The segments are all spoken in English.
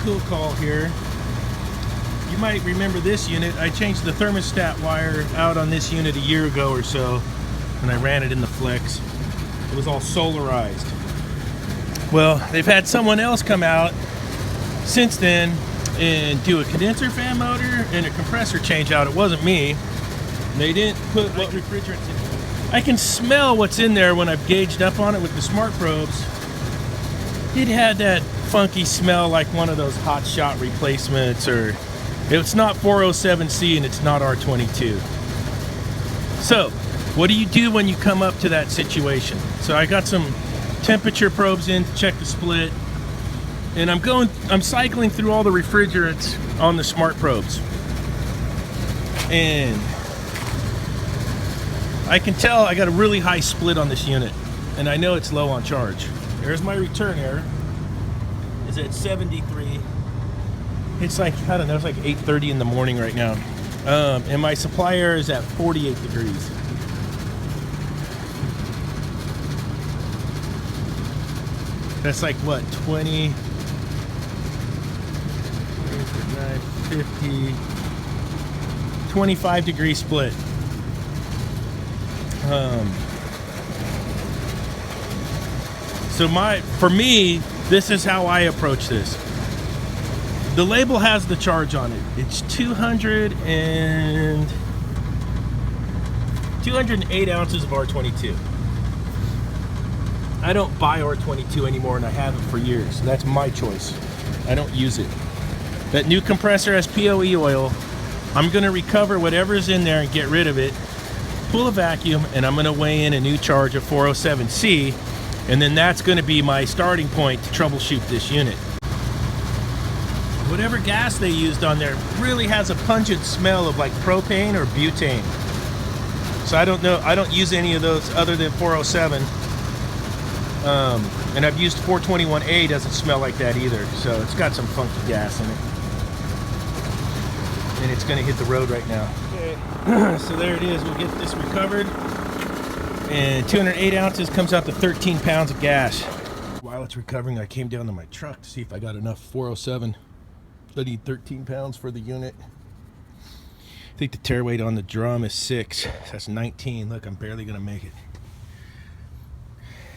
cool call here. You might remember this unit. I changed the thermostat wire out on this unit a year ago or so when I ran it in the flex. It was all solarized. Well, they've had someone else come out since then and do a condenser fan motor and a compressor change out. It wasn't me. They didn't put what refrigerants in it. I can smell what's in there when I've gauged up on it with the smart probes. It had that funky smell like one of those hot shot replacements, or it's not 407C and it's not R22. So what do you do when you come up to that situation? So I got some temperature probes in to check the split, and I'm cycling through all the refrigerants on the smart probes, and I can tell I got a really high split on this unit, and I know it's low on charge. There's my return error. It's at 73. It's like, I don't know, it's like 8:30 in the morning right now. And my supply error is at 48 degrees. That's like what, 20, 50, 25 degree split. So for me, this is how I approach this. The label has the charge on it. It's 208 ounces of R22. I don't buy R22 anymore, and I haven't for years. That's my choice. I don't use it. That new compressor has POE oil. I'm going to recover whatever's in there and get rid of it, pull a vacuum, and I'm going to weigh in a new charge of 407C, and then that's going to be my starting point to troubleshoot this unit. Whatever gas they used on there really has a pungent smell of like propane or butane. So I don't know, I don't use any of those other than 407. And I've used 421A, doesn't smell like that either. So it's got some funky gas in it. And it's gonna hit the road right now. Okay, so there it is, we'll get this recovered. And 208 ounces comes out to 13 pounds of gas. While it's recovering, I came down to my truck to see if I got enough 407. I need 13 pounds for the unit. I think the tear weight on the drum is 6. That's 19. Look, I'm barely gonna make it.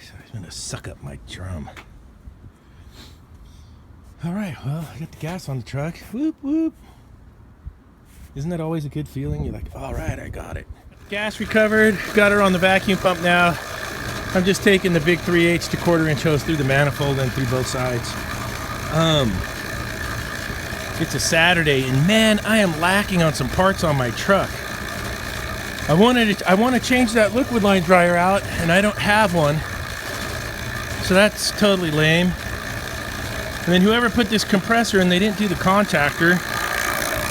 So I'm gonna suck up my drum. All right, well, I got the gas on the truck. Whoop, whoop. Isn't that always a good feeling? You're like, all right, I got it. Gas recovered, got her on the vacuum pump now. I'm just taking the big 3/8 to 1/4 inch hose through the manifold and through both sides. It's a Saturday, and man, I am lacking on some parts on my truck. I want to change that liquid line dryer out, and I don't have one. So that's totally lame. And then whoever put this compressor in, they didn't do the contactor.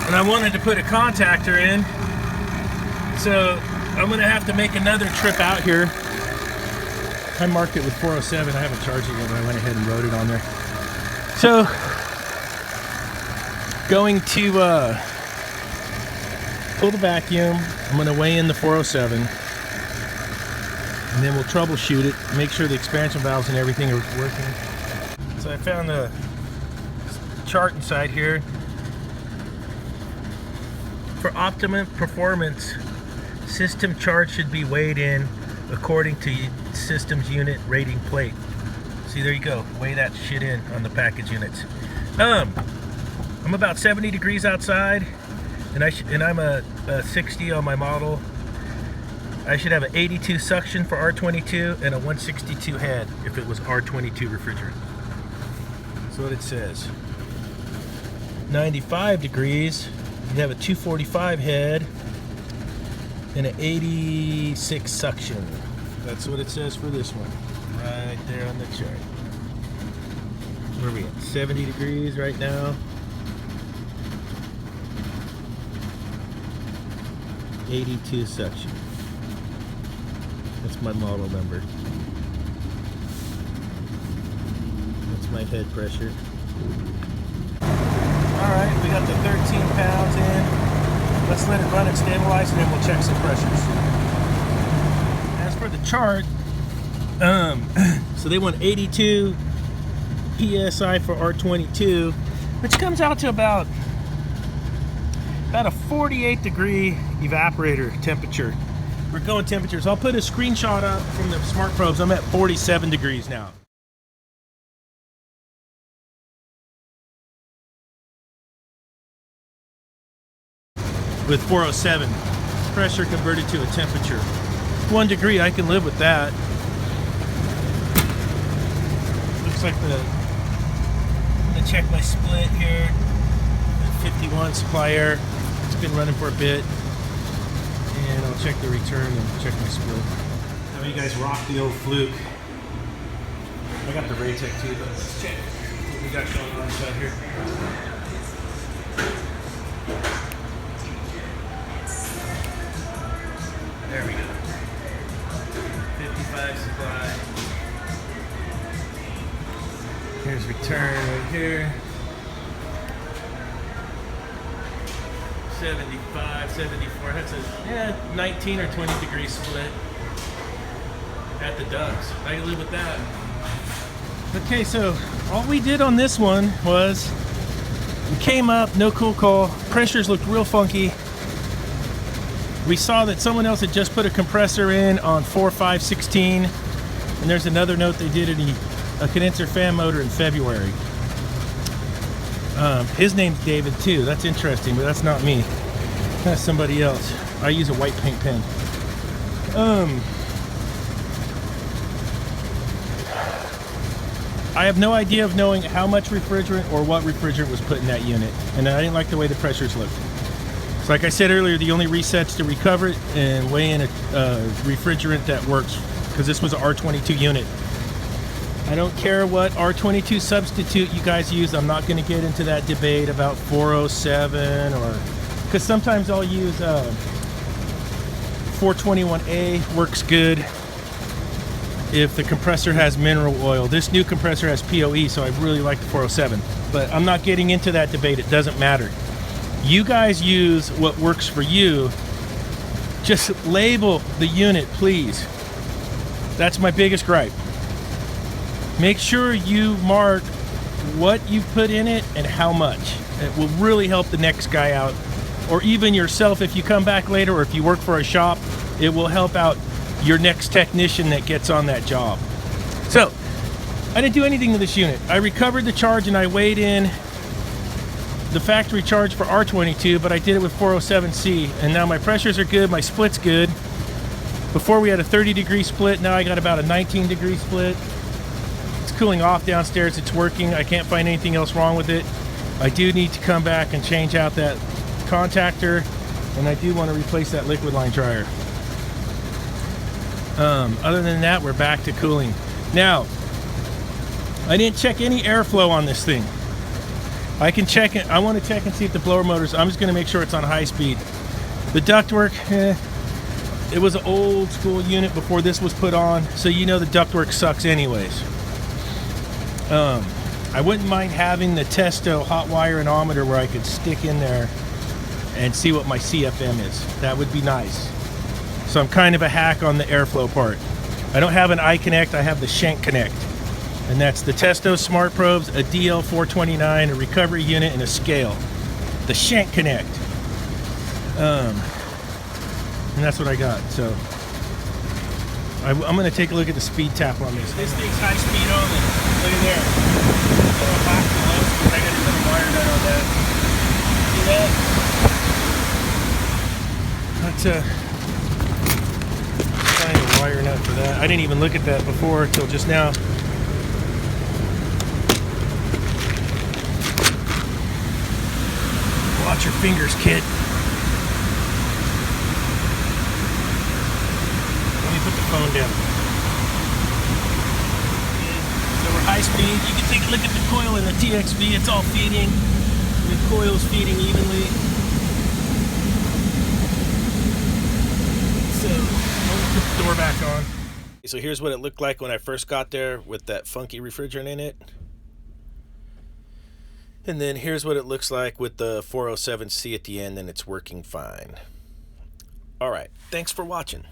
And I wanted to put a contactor in. So I'm gonna have to make another trip out here. I marked it with 407. I haven't charged it yet, but I went ahead and wrote it on there. So going to pull the vacuum. I'm going to weigh in the 407, and then we'll troubleshoot it, make sure the expansion valves and everything are working. So I found the chart inside here. For optimum performance, system charge should be weighed in according to system's unit rating plate. See, there you go. Weigh that shit in on the package units. I'm about 70 degrees outside, and I'm a 60 on my model. I should have an 82 suction for R22 and a 162 head if it was R22 refrigerant. That's what it says. 95 degrees, you have a 245 head and an 86 suction. That's what it says for this one, right there on the chart. Where are we at? 70 degrees right now. 82 suction. That's my model number. That's my head pressure. Alright, we got the 13 pounds in. Let's let it run and stabilize, and then we'll check some pressures. As for the chart, so they want 82 PSI for R22. which comes out to about a 48-degree evaporator temperature. We're going temperatures. I'll put a screenshot up from the smart probes. I'm at 47 degrees now. With 407, pressure converted to a temperature. 1 degree, I can live with that. Looks like I'm gonna check my split here. 51 supply air. It's been running for a bit. And I'll check the return and check my split. How many of you guys rock the old Fluke? I got the Raytech too, but let's check what we got going on inside here. There we go. 55 supply. Here's return right here. 75, 74. That's a 19 or 20 degree split at the ducts. I can live with that. Okay, so all we did on this one was we came up, no cool call. Pressures looked real funky. We saw that someone else had just put a compressor in on 4.5/16, and there's another note they did a condenser fan motor in February. His name's David too. That's interesting, but that's not me. That's somebody else. I use a white paint pen. I have no idea of knowing how much refrigerant or what refrigerant was put in that unit, and I didn't like the way the pressures looked. So like I said earlier, the only resets to recover it and weigh in a refrigerant that works, because this was an R22 unit. I don't care what R22 substitute you guys use. I'm not going to get into that debate about 407 or, because sometimes I'll use 421A, works good if the compressor has mineral oil. This new compressor has POE, so I really like the 407, but I'm not getting into that debate. It doesn't matter. You guys use what works for you. Just label the unit, please. That's my biggest gripe. Make sure you mark what you put in it and how much. It will really help the next guy out, or even yourself if you come back later, or if you work for a shop, it will help out your next technician that gets on that job. So, I didn't do anything to this unit. I recovered the charge and I weighed in the factory charge for R22, but I did it with 407C, and now my pressures are good, my split's good. Before we had a 30-degree split, now I got about a 19-degree split. It's cooling off downstairs, it's working. I can't find anything else wrong with it. I do need to come back and change out that contactor, and I do want to replace that liquid line dryer. Other than that, we're back to cooling. Now, I didn't check any airflow on this thing. I can check it. I want to check and see if the blower motors, I'm just going to make sure it's on high speed. The ductwork, it was an old school unit before this was put on, so you know the ductwork sucks anyways. I wouldn't mind having the Testo hot wire anemometer where I could stick in there and see what my CFM is. That would be nice. So I'm kind of a hack on the airflow part. I don't have an iConnect, I have the Shank Connect. And that's the Testo Smart Probes, a DL429, a recovery unit, and a scale. The Shank Connect. And that's what I got. So I'm going to take a look at the speed tap on this. This thing's high speed only. Look at there. So I'm back to low because I got to put a wire nut on that. See that? That's find a wire nut for that. I didn't even look at that before until just now. Watch your fingers, kid. Let me put the phone down. So we're high speed. You can take a look at the coil in the TXV. It's all feeding. The coil's feeding evenly. So I'm gonna put the door back on. So here's what it looked like when I first got there with that funky refrigerant in it. And then here's what it looks like with the 407C at the end, and it's working fine. All right, thanks for watching.